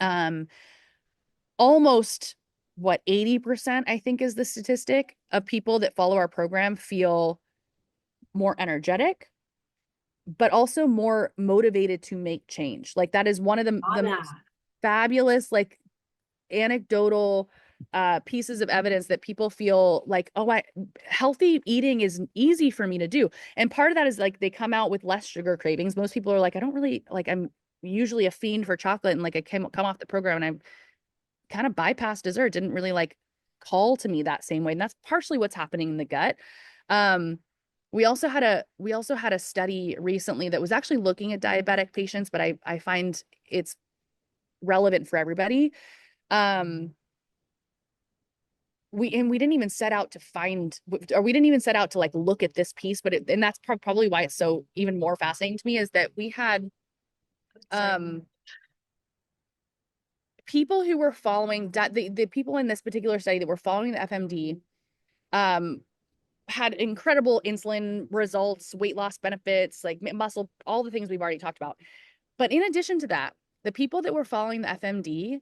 Um, Almost what 80%, I think, is the statistic of people that follow our program feel more energetic, but also more motivated to make change. Like that is one of the most fabulous, like anecdotal pieces of evidence that people feel like, oh, healthy eating is easy for me to do. And part of that is like they come out with less sugar cravings. Most people are like, I don't really like, I'm usually a fiend for chocolate. And like I come off the program and I'm kind of bypassed dessert, didn't really like call to me that same way. And that's partially what's happening in the gut. Um, we also had a study recently that was actually looking at diabetic patients, but I find it's relevant for everybody. Um, we didn't even set out to find, or we didn't even set out to like look at this piece, but and that's probably why it's so even more fascinating to me is that we had um people who were following the people in this particular study that were following the FMD um had incredible insulin results, weight loss benefits, like muscle, all the things we've already talked about. But in addition to that, the people that were following the FMD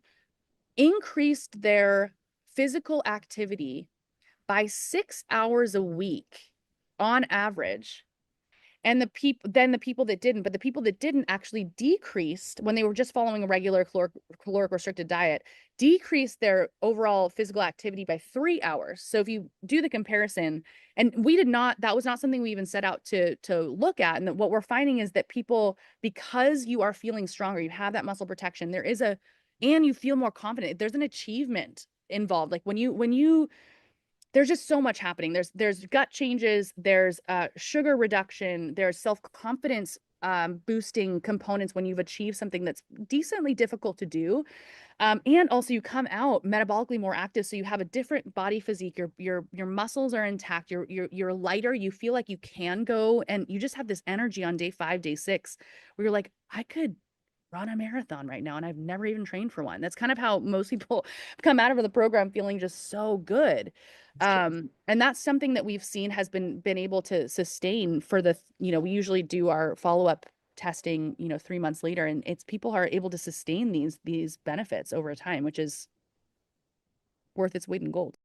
increased their physical activity by 6 hours a week on average. And the people that didn't, but the people that didn't actually decreased when they were just following a regular caloric restricted diet, decreased their overall physical activity by 3 hours. So if you do the comparison, and that was not something we even set out to look at. And what we're finding is that people, because you are feeling stronger, you have that muscle protection, and you feel more confident. There's an achievement involved. Like when you there's just so much happening. There's gut changes, there's sugar reduction, there's self-confidence boosting components when you've achieved something that's decently difficult to do. And also you come out metabolically more active, so you have a different body physique. Your muscles are intact. You're lighter. You feel like you can go, and you just have this energy on day 5, day 6, where you're like, I could run a marathon right now, and I've never even trained for one. That's kind of how most people come out of the program feeling just so good. And that's something that we've seen has been able to sustain for we usually do our follow-up testing, 3 months later, and it's people are able to sustain these benefits over time, which is worth its weight in gold.